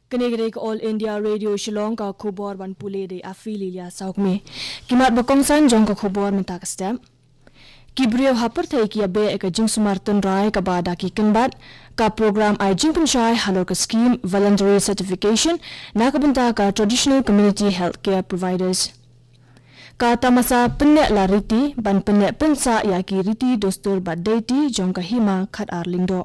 Kenegre All India Radio Shillong ka khubor ban pule de afililia saukme kimat bakongsan jong ka khubor mentak stem Kibrio hapar thai ki abe ek jing sumartan rai ka bada ki kenbat ka program ai jing panchai halor ka scheme voluntary certification na ka banta ka traditional community healthcare providers ka tamasa penne la riti ban penne pensa ya ki riti dostur badeti jong ka hima khat arlingdo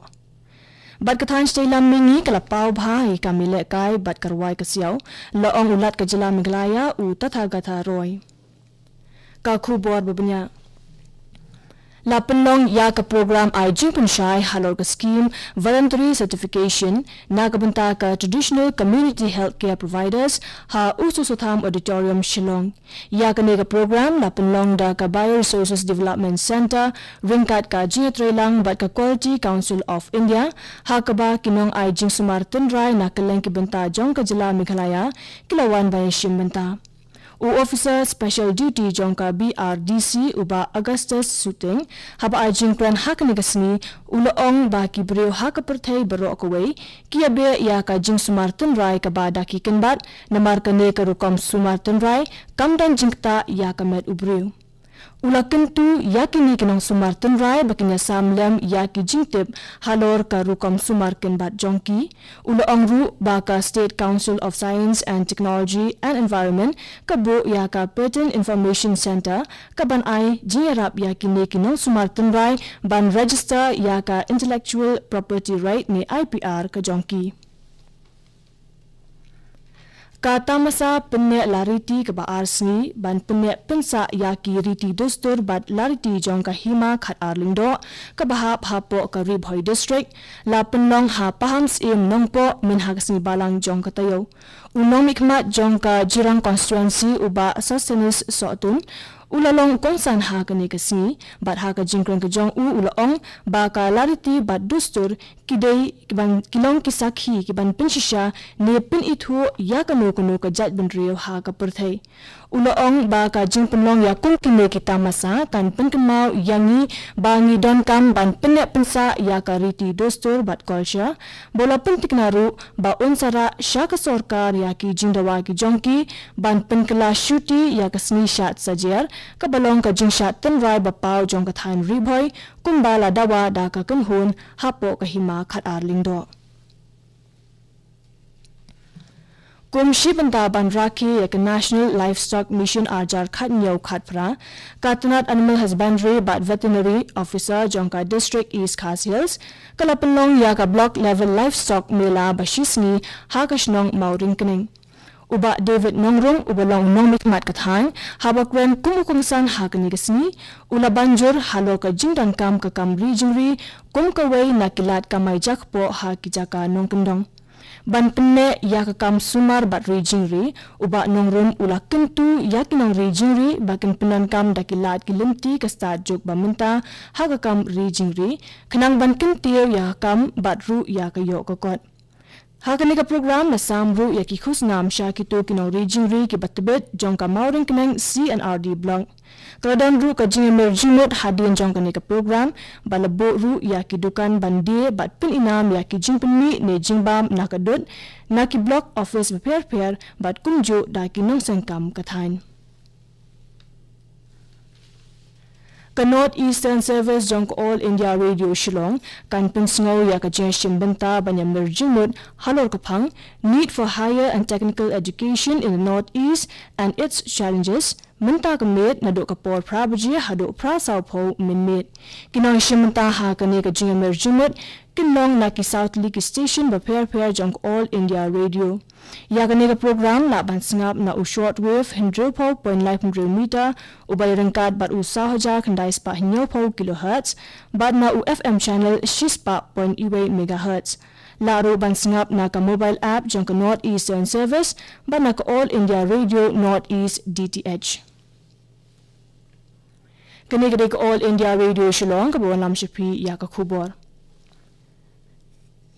bat kathan stailam mingi kala pau bhai ka mile kai bat karwai ka siaw laong ulat ka jila Meghalaya u tathagatha roy ka khubor babnya La penlong ya ka program ai jing panchai halor ka scheme voluntary certification na ka banta ka traditional community healthcare providers ha ususutham auditorium Shillong ya ka ne ka program la penlong da ka bioresources development center ringkat ka jingtrailang bat ka quality council of India ha ka ba kinong ai jing sumartan rai na ka leng ki banta jong ka jila Meghalaya kilawan bay shim banta U Officer Special Duty Jongka BRDC uba Augustus Suting haba ajing kran hakanigasni uloong baki brio hakaperthai barok away kia be ya ka jing sumartan rai ka bada ki kenbat namar kane ka rukom sumartan rai kamdan jingta ya ka met ubrio Ulakan tu yakini kinong sumartan rai bakinya samlem yaki jingtip halor ka rukom sumarken bat jongki uloong ru baka State Council of Science and Technology and Environment kabo yaka Patent Information Center kaban ai jingarap yakini kinong sumartan rai ban register yaka Intellectual Property Right ni IPR ka jongki Kata masa penne lariti ke baar sni ban penne pensa yaki riti dostur bat lariti jong ka hima khat arlingdo ke bahap hapo ka ribhoi district la penlong ha pahams im nongpo min hagsni balang jong ka tayo unong mikmat jong ka jirang constituency uba sustenance sotun ulalong kongsan ha ka nekasi bat ha ka jingkrang ka jong ulaong ba ka lariti bat dustur kidai kiban kilong kisakhi kiban pinshisha ne pin ithu ya ka no ka jat bendrio ha ka perthai ulaong ba ka jingpenlong ya kung kine kita masa tan penkemau yangi bangi don kam ban penne pensa ya ka riti dustur bat kolsha bola pentiknaru ba unsara shaka sorkar ya ki jingdawa ki jongki ban penkela shuti ya ka sni shat sajer kabalong ka jingshat ten rai bapau jong ka thain ribhoi kumbala dawa da ka kanhun hapo ka hima khat arlingdo Kumshi banta ban raki ek National Livestock Mission arjar khat nyau khat pra Katanat Animal Husbandry bat Veterinary Officer jongka District East Khas Hills kalapelong ya ka block level livestock mela bashisni hakashnong mauring kening Uba David Nongrong ubalong nong mikmat kathan habakren kumukungsan hakanigasni ula banjur halo ka jingdan kam ka kam regionry kumkaway nakilat kamay jakpo hakijaka nongkendong ban penne ya ka kam sumar bat regionry uba nongrum ula kentu yakinong regionry bakin penan kam dakilat kilimti ka start jok bamunta haka kam regionry kanang ban kentiu ya kam bat ru ya ka yo kokot Hakani ka program na samru ya ki khusnam sha ki to kinong regionry ki batbet jongka mauring kinang CNRD blog Kradan ru ka jingemer jingmot hadin jongka ni ka program balabo ru ya ki dukan bandi bat pin inam ya ki jingpenmi ne jingbam nakadot na ki block office pair bat kumjo da ki nong sengkam kathain Ka North Eastern Service jong All India Radio Shillong kan pinsngaw ya ka jeshin banta banyam merjimut halor kapang need for higher and technical education in the Northeast and its challenges Menta kemet na do kapor prabaji hado prasaw po minmit. Kinang shimenta ha kane ka jinga merjimut kinong na ki South League Station ba pair jong All India Radio. Ya kane ka program la bansingap na u shortwave 100.5 meter ubay rengkat bat u sahaja kandai spa hinyo po kilohertz bat na u FM channel 6.1 megahertz. Laro bansingap na ka mobile app jong ka North Eastern Service ba na ka All India Radio Northeast DTH. Kanigade ka All India Radio Shillong ka bawalam shipi ya ka khubor.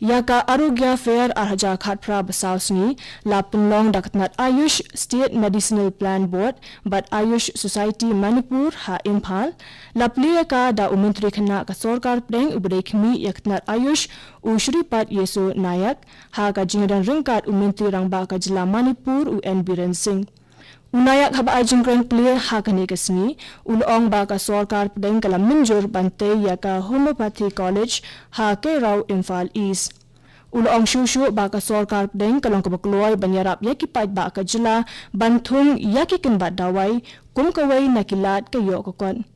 Yaka Arogya Fair Arhaja Khatpra Basausni Lapinlong Dakatnat Ayush State Medicinal Plan Board but Ayush Society Manipur Ha Impal Lapliaka da Umantri Khana ka Sorkar Preng Ubrekmi Yaknat Ayush Ushripat Yesu Nayak Ha ka Jingadan Ringkat Umantri Rangba ka Jila Manipur UN Biren Singh Unayak haba ajing grand player hakani kasni ulong ba ka sorkar pdeng kala minjur bante ya ka homeopathy college ha ke raw Imphal East ulong shushu ba ka sorkar pdeng kalong ka bakloy banyarap yaki pat ba ka jila banthung yaki kin ba dawai kum kawai nakilat kayo kokon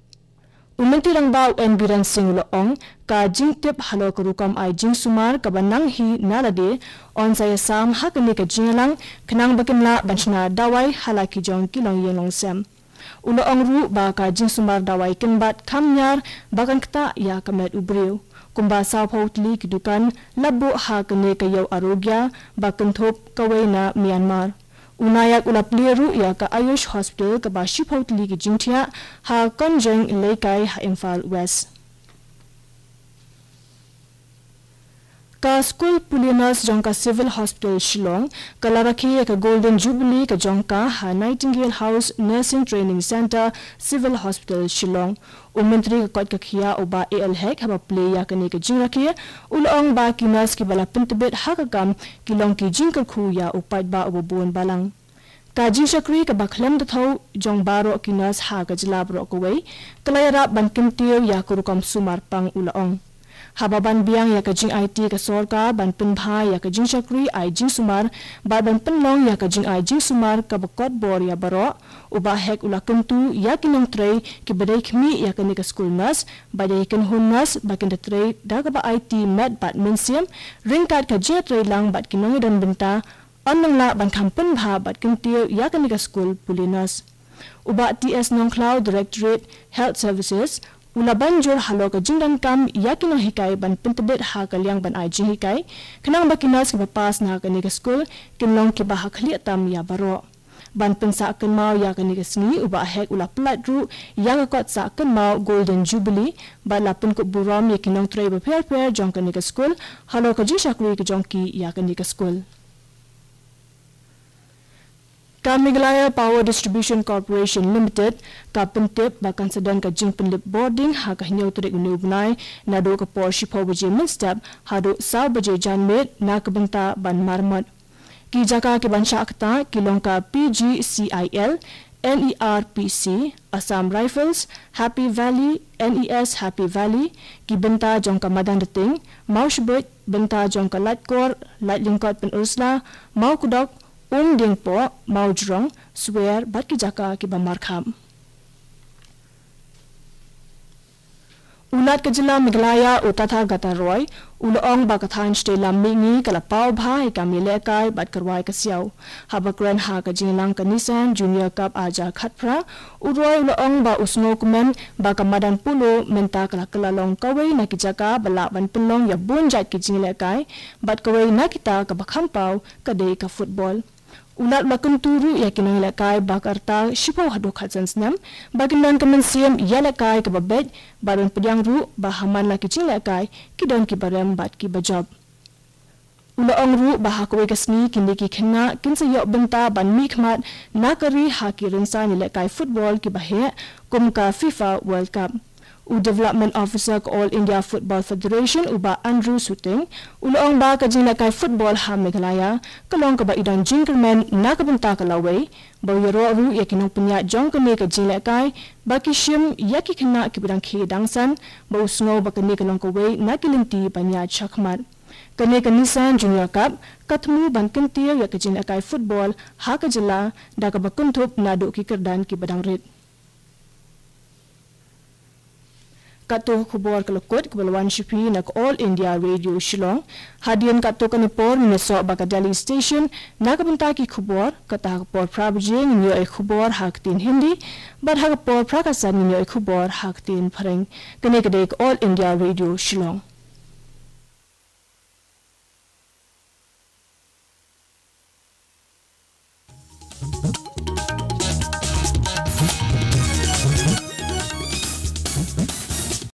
Umanti rang ba UN Biren Singh ulong ka jingtip halo karukam ay jing sumar ka banang hi nalade on saya sam hakani ka jinglang kenang bakinla banchna dawai halaki jong kilong yelong sem ulong ru ba ka jing sumar dawai kenbat kamnyar bakan kta ya kamet ubriu kumba sa phautli kidukan labu hakani kayo arogya bakanthop kawai na Myanmar Unayak ulapliru ya ka Ayush Hospital ka bashi phautli ki jingthia ha konjeng leikai ha Imphal West ka school pulinas jongka civil hospital Shillong kalaraki ka Golden Jubilee ka jongka ha Nightingale House Nursing Training Center Civil Hospital Shillong Umantri ka kot ka khia oba AL hek haba play ya kani ka jingraki ulong ba kinas ki bala pintbet ha ka kam kilong ki jingkar khu ya upat ba obon balang ka jinshakri ka bakhlem dathau jong baro kinas ha ka jilabro ko wei kalayara bankintiyo ya kurukam sumar pang ulong Hababan biang ya ka jing IT ka sorka ban pinbha ya ka jing shakri ai jing sumar ba ban pinlong ya ka jing ai jing sumar ka bakot bor ya baro uba hek ulakentu ya kinong trei ki badai khmi ya ka ni ka school nurse badai kan hunnas ba kin trei da ka ba IT med bat minsiam ringkat ka je trei lang bat kinong dan benta annang la ban khampen bha bat kin tiu ya ka ni ka school pulinas uba TS Nong Cloud Directorate Health Services Ulaban jor halo ka jingdan kam yakin ang hikay ban pintibit ha kalyang ban ay jing hikay kanang bakinas ka papas na kani ka school kinlong ki bahak tam ya baro ban pinsa kan mau ya kani ka sngi uba hek ula plat ru ya ka kot sa kan mau Golden Jubilee ba lapun ko buram ya kinong tray ba per jong kani ka school halo ka jing shakri ka jong ki ya kani ka school Meghalaya Power Distribution Corporation Limited ka pintip bakan sedang ka jing penlip boarding ha ka hinyaw turik unubnay na do ka por shipo baje minstep ha do sa baje janmit na kabenta ban marmot ki jaka ki bansha akta kilong ka PGCIL NERPC Assam Rifles Happy Valley NES Happy Valley ki benta jong ka madang dating mau shibut benta jong ka latkor lingkot pen usla mau kudok ding po mau jrong swear bat ki jaka ki bamarkham Ulat ka jila Meghalaya utatha gata roy ulong ba kathan stela mingi kala pau bhai ka milekai bat karwai ka siaw habakran ha ka jinglang ka Nissan Junior Cup aja khatpra uroy ulong ba usno kumen ba ka madan pulo menta kala kalalong kawai na ki jaka bala ban pinlong ya bunjat ki jinglekai bat kawai na kita ka bakhampau ka dei ka football Ulat lakun turu ya kinong lekai bakarta shipo hadok hatsan snam baginan kamen siem ya lekai ke babet badan pedang ru bahaman laki cing lekai kidon ki barem bat ki bajob Ulaong ru bahakwe kasni kindi ki khenga kinsa yok benta ban mikmat nakari haki rinsa ni lekai football ki bahe kum ka FIFA World Cup Development Officer ko All India Football Federation uba Andrew Suting ulong ba ka jing lekai football ha Meghalaya kalong ka ba idang jingkerman na kabenta kalaway ba yaro ru yakinong punya jong kami ka jing lekai ba kishim yaki kena ki bidang ki dangsan ba usngo ba kani kalong kaway na kilinti banya chakmat kani ka Nissan Junior Cup katmu ban kintiyo ya ka jing lekai football ha ka jila da ka ba kuntup na do ki kerdan ki badang rit Kato kubor kalukot kabalwan shipi nak All India Radio Shillong hadian kato kanipor mineso baka Delhi Station nakabenta ki kubor kata kapor prabjing niyo ay kubor haktin Hindi bad hakapor prakasan niyo ay kubor haktin pareng kani kadek All India Radio Shillong